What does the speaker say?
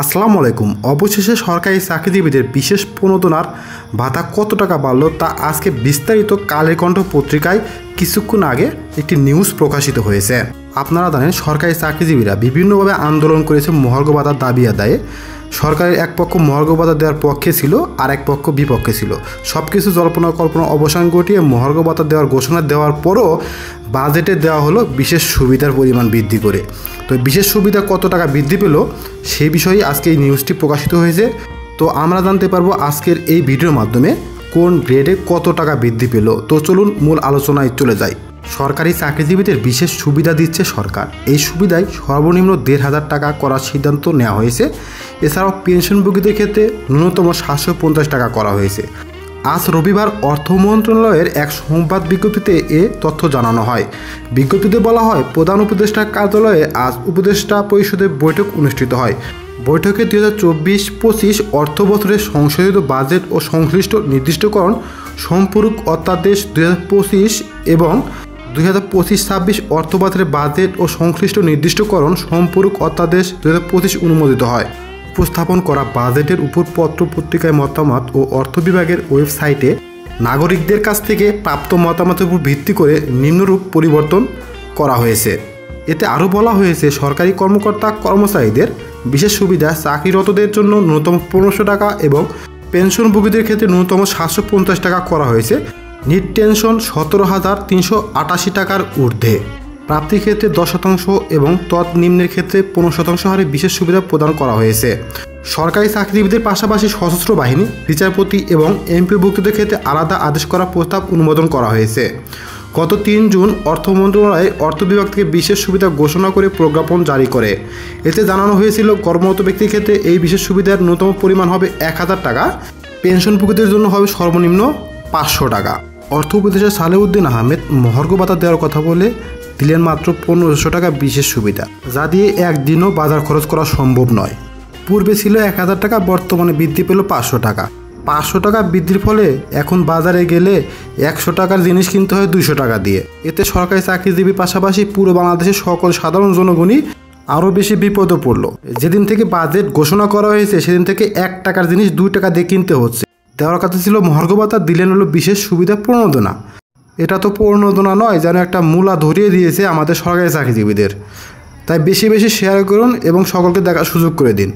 আসসালামু আলাইকুম। অবশেষে সরকারি চাকরিজীবীদের বিশেষ প্রণোদনার ভাতা কত টাকা বাড়ল তা আজকে বিস্তারিত কালের কণ্ঠ পত্রিকায় কিছুক্ষণ আগে একটি নিউজ প্রকাশিত হয়েছে। আপনারা জানেন সরকারি চাকরিজীবীরা বিভিন্নভাবে আন্দোলন করেছে মহার্ঘ ভাতার দাবি আদায়ে। সরকারের এক পক্ষ মহার্ঘ ভাতা দেওয়ার পক্ষে ছিল, আর এক পক্ষ বিপক্ষে ছিল। সব কিছু জল্পনা কল্পনা অবসান ঘটিয়ে মহার্ঘ ভাতা দেওয়ার ঘোষণা দেওয়ার পরও বাজেটে দেওয়া হলো বিশেষ সুবিধার পরিমাণ বৃদ্ধি করে। তো বিশেষ সুবিধা কত টাকা বৃদ্ধি পেল সেই বিষয়ে আজকে এই নিউজটি প্রকাশিত হয়েছে। তো আমরা জানতে পারবো আজকের এই ভিডিওর মাধ্যমে কোন গ্রেডে কত টাকা বৃদ্ধি পেল। তো চলুন মূল আলোচনায় চলে যাই। সরকারি চাকরিজীবীদের বিশেষ সুবিধা দিচ্ছে সরকার। এই সুবিধায় সর্বনিম্ন ১৫০০ টাকা করার সিদ্ধান্ত নেওয়া হয়েছে। এছাড়াও পেনশনভোগীদের ক্ষেত্রে ন্যূনতম ৭৫০ টাকা করা হয়েছে। আজ রবিবার অর্থ মন্ত্রণালয়ের এক সংবাদ বিজ্ঞপ্তিতে এ তথ্য জানানো হয়। বিজ্ঞপ্তিতে বলা হয়, প্রধান উপদেষ্টার কার্যালয়ে আজ উপদেষ্টা পরিষদের বৈঠক অনুষ্ঠিত হয়। বৈঠকে ২০২৪-২৫ অর্থ বছরের সংশোধিত বাজেট ও সংশ্লিষ্ট নির্দিষ্টকরণ সম্পূরক অধ্যাদেশ ২০২৫ এবং ২০২৫-২৬ অর্থ বছরের বাজেট ও সংশ্লিষ্ট নির্দিষ্টকরণ সম্পূরক অধ্যাদেশ ২০২৫ অনুমোদিত হয়। উপস্থাপন করা বাজেটের উপর পত্র পত্রিকায় মতামত ও অর্থ বিভাগের ওয়েবসাইটে নাগরিকদের কাছ থেকে প্রাপ্ত মতামতের উপর ভিত্তি করে নিম্নরূপ পরিবর্তন করা হয়েছে। এতে আরও বলা হয়েছে, সরকারি কর্মকর্তা কর্মচারীদের বিশেষ সুবিধা চাকরিরতদের জন্য ন্যূনতম ১৫০০ টাকা এবং পেনশনভোগীদের ক্ষেত্রে ন্যূনতম ৭৫০ টাকা করা হয়েছে। নিট টেনশন ১৭,৩৮৮ টাকার ঊর্ধ্বে প্রাপ্তির ক্ষেত্রে ১০% এবং তৎনিম্নের ক্ষেত্রে ১৫% হারে বিশেষ সুবিধা প্রদান করা হয়েছে। সরকারি চাকরিজীবীদের পাশাপাশি সশস্ত্র বাহিনী, বিচারপতি এবং এমপিভুক্তদের ক্ষেত্রে আলাদা আদেশ করার প্রস্তাব অনুমোদন করা হয়েছে। গত ৩ জুন অর্থ মন্ত্রণালয় অর্থ বিভাগ থেকে বিশেষ সুবিধা ঘোষণা করে প্রজ্ঞাপন জারি করে। এতে জানানো হয়েছিল, কর্মরত ব্যক্তির ক্ষেত্রে এই বিশেষ সুবিধার ন্যূনতম পরিমাণ হবে ১,০০০ টাকা, পেনশনভোগীদের জন্য হবে সর্বনিম্ন ৫০০ টাকা। অর্থ উপদেষ্টা সালেউদ্দিন আহমেদ মহার্ঘ ভাতা দেওয়ার কথা বলে দিলেন মাত্র ১৫০০ টাকা বিশেষ সুবিধা, যা দিয়ে একদিনও বাজার খরচ করা সম্ভব নয়। পূর্বে ছিল ১,০০০ টাকা, বর্তমানে বৃদ্ধি পেল ৫০০ টাকা। ৫০০ টাকা বৃদ্ধির ফলে এখন বাজারে গেলে ১০০ টাকার জিনিস কিনতে হয় ২০০ টাকা দিয়ে। এতে সরকারি চাকরিজীবীর পাশাপাশি পুরো বাংলাদেশের সকল সাধারণ জনগণই আরও বেশি বিপদে পড়ল। যেদিন থেকে বাজেট ঘোষণা করা হয়েছে সেদিন থেকে ১ টাকার জিনিস ২ টাকা দিয়ে কিনতে হচ্ছে। দেওয়ার কথা ছিল মহার্ঘ ভাতা, দিলেন হলো বিশেষ সুবিধা প্রণোদনা। এটা তো প্রণোদনা নয়, যেন একটা মূলা ধরিয়ে দিয়েছে আমাদের সরকারি চাকরিজীবীদের। তাই বেশি বেশি শেয়ার করুন এবং সকলকে দেখার সুযোগ করে দিন।